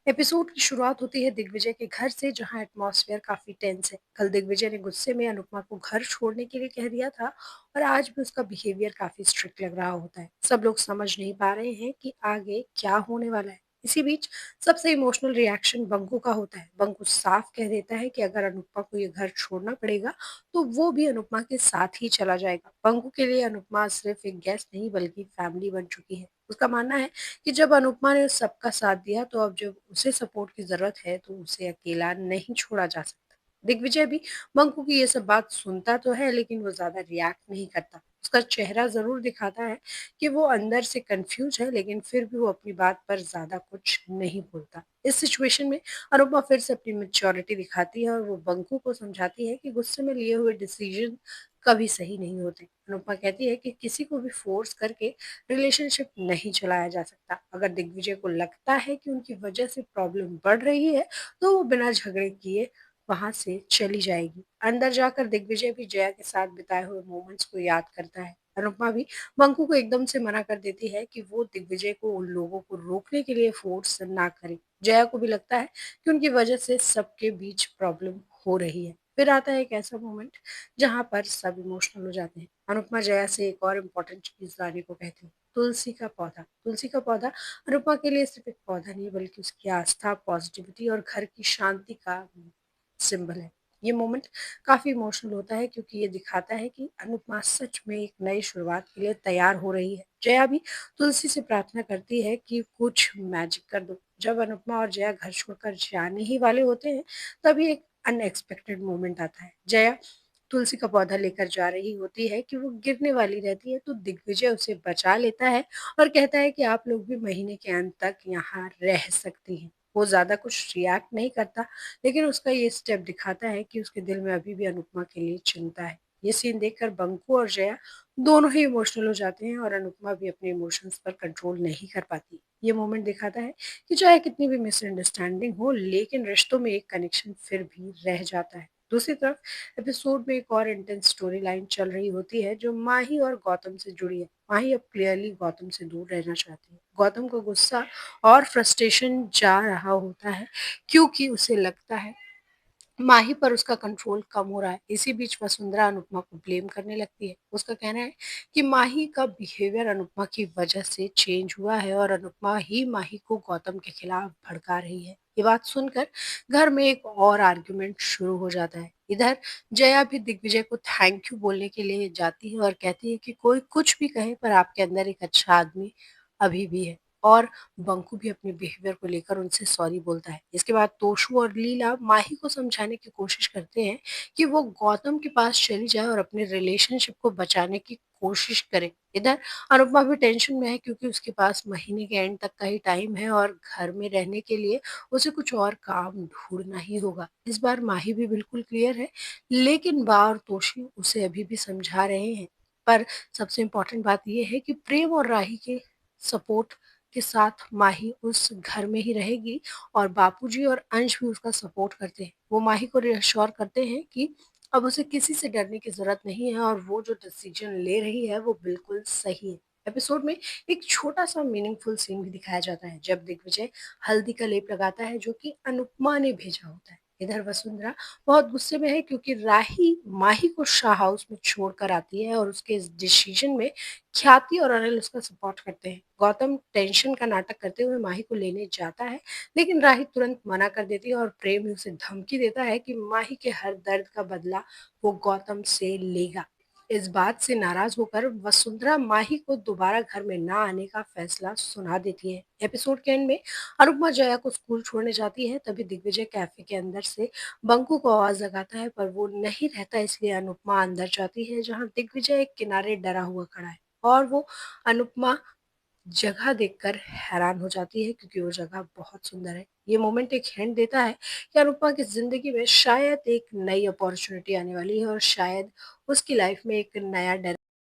Episode की शुरुआत होती है दिग्विजय के घर से जहां एटमॉस्फेयर काफी टेंस है। कल दिग्विजय ने गुस्से में अनुपमा को घर छोड़ने के लिए कह दिया था और आज भी उसका बिहेवियर काफी स्ट्रिक्ट लग रहा होता है। सब लोग समझ नहीं पा रहे हैं कि आगे क्या होने वाला है। इसी बीच सबसे इमोशनल रिएक्शन बंकू का होता है। बंकू साफ कह देता है कि अगर अनुपमा को ये घर छोड़ना पड़ेगा तो वो भी अनुपमा के साथ ही चला जाएगा। बंकू के लिए अनुपमा सिर्फ एक गेस्ट नहीं बल्कि फैमिली बन चुकी है। उसका मानना है कि जब अनुपमा ने सबका साथ दिया तो अब जब उसे सपोर्ट की जरूरत है तो उसे अकेला नहीं छोड़ा जा सकता। दिग्विजय भी मंकू की ये सब बात सुनता तो है लेकिन वो ज्यादा रिएक्ट नहीं करता। उसका चेहरा जरूर दिखाता है कि वो अंदर से कंफ्यूज है लेकिन फिर भी वो अपनी बात पर ज्यादा कुछ नहीं बोलता। इस सिचुएशन में अनुपमा फिर से अपनी मेच्योरिटी दिखाती है और वो बंकू को समझाती है कि गुस्से में लिए हुए डिसीजन कभी सही नहीं होते। अनुपमा कहती है कि किसी को भी फोर्स करके रिलेशनशिप नहीं चलाया जा सकता। अगर दिग्विजय को लगता है कि उनकी वजह से प्रॉब्लम बढ़ रही है तो वो बिना झगड़े किए वहां से चली जाएगी। अंदर जाकर दिग्विजय भी जया के साथ बिताए हुए मोमेंट्स को याद करता है। अनुपमा भी बंकू को एकदम से मना कर देती है कि वो दिग्विजय को उन लोगों को रोकने के लिए फोर्स ना करे। जया को भी लगता है कि उनकी वजह से सबके बीच प्रॉब्लम हो रही है। फिर आता है एक ऐसा मोमेंट जहां पर सब इमोशनल हो जाते हैं। अनुपमा जया से एक और इम्पोर्टेंट चीज लाने को कहती है, तुलसी का पौधा। तुलसी का पौधा अनुपमा के लिए सिर्फ एक पौधा नहीं बल्कि उसकी आस्था, पॉजिटिविटी और घर की शांति का सिंबल है। ये मोमेंट काफी इमोशनल होता है क्योंकि ये दिखाता है कि अनुपमा सच में एक नई शुरुआत के लिए तैयार हो रही है। जया भी तुलसी से प्रार्थना करती है कि कुछ मैजिक कर दो। जब अनुपमा और जया घर छोड़कर जाने ही वाले होते हैं तभी एक अनएक्सपेक्टेड मोमेंट आता है। जया तुलसी का पौधा लेकर जा रही होती है कि वो गिरने वाली रहती है तो दिग्विजय उसे बचा लेता है और कहता है कि आप लोग भी महीने के अंत तक यहाँ रह सकती हैं। वो ज्यादा कुछ रिएक्ट नहीं करता लेकिन उसका ये स्टेप दिखाता है कि उसके दिल में अभी भी अनुपमा के लिए चिंता है। ये सीन देखकर बंकू और जया दोनों ही इमोशनल हो जाते हैं और अनुपमा भी अपने इमोशंस पर कंट्रोल नहीं कर पाती। ये मोमेंट दिखाता है कि चाहे कितनी भी मिसअंडरस्टैंडिंग हो लेकिन रिश्तों में एक कनेक्शन फिर भी रह जाता है। दूसरी तरफ एपिसोड में एक और इंटेंस स्टोरी लाइन चल रही होती है जो माही और गौतम से जुड़ी है। माही अब क्लियरली गौतम से दूर रहना चाहती है। गौतम को गुस्सा और फ्रस्ट्रेशन जा रहा होता है क्योंकि उसे लगता है माही पर उसका कंट्रोल कम हो रहा है। इसी बीच वसुंधरा अनुपमा को ब्लेम करने लगती है। उसका कहना है कि माही का बिहेवियर अनुपमा की वजह से चेंज हुआ है और अनुपमा ही माही को गौतम के खिलाफ भड़का रही है। ये बात सुनकर घर में एक और आर्गुमेंट शुरू हो जाता है। इधर जया भी दिग्विजय को थैंक यू बोलने के लिए जाती है और कहती है कि कोई कुछ भी कहे पर आपके अंदर एक अच्छा आदमी अभी भी है। और बंकू भी अपने बिहेवियर को लेकर उनसे सॉरी बोलता है। इसके बाद तोशु और लीला माही को समझाने की कोशिश करते हैं कि वो गौतम के पास चली जाए और अपने रिलेशनशिप को बचाने की कोशिश करे। इधर अनुपमा भी टेंशन में है क्योंकि उसके पास महीने के एंड तक का ही टाइम है और घर में रहने के लिए उसे कुछ और काम ढूंढना ही होगा। इस बार माही भी बिल्कुल क्लियर है लेकिन बा और तोशी उसे अभी भी समझा रहे हैं। पर सबसे इम्पोर्टेंट बात यह है कि प्रेम और राही के सपोर्ट के साथ माही उस घर में ही रहेगी और बापूजी और अंश भी उसका सपोर्ट करते हैं। वो माही को रिअश्योर करते हैं कि अब उसे किसी से डरने की जरूरत नहीं है और वो जो डिसीजन ले रही है वो बिल्कुल सही है। एपिसोड में एक छोटा सा मीनिंगफुल सीन भी दिखाया जाता है जब दिग्विजय हल्दी का लेप लगाता है जो कि अनुपमा ने भेजा होता है। इधर वसुंधरा बहुत गुस्से में है क्योंकि राही माही को शाह हाउस में छोड़कर आती है और उसके इस डिसीजन में ख्याति और अनिल उसका सपोर्ट करते हैं। गौतम टेंशन का नाटक करते हुए माही को लेने जाता है लेकिन राही तुरंत मना कर देती है और प्रेम ही उसे धमकी देता है कि माही के हर दर्द का बदला वो गौतम से लेगा। इस बात से नाराज होकर वसुंधरा माही को दोबारा घर में ना आने का फैसला सुना देती है। एपिसोड के एंड में अनुपमा जया को स्कूल छोड़ने जाती है तभी दिग्विजय कैफे के अंदर से बंकू को आवाज लगाता है पर वो नहीं रहता इसलिए अनुपमा अंदर जाती है जहां दिग्विजय एक किनारे डरा हुआ खड़ा है और वो अनुपमा जगह देखकर हैरान हो जाती है क्योंकि वो जगह बहुत सुंदर है। ये मोमेंट एक हिंट देता है कि अनुपमा की जिंदगी में शायद एक नई अपॉर्चुनिटी आने वाली है और शायद उसकी लाइफ में एक नया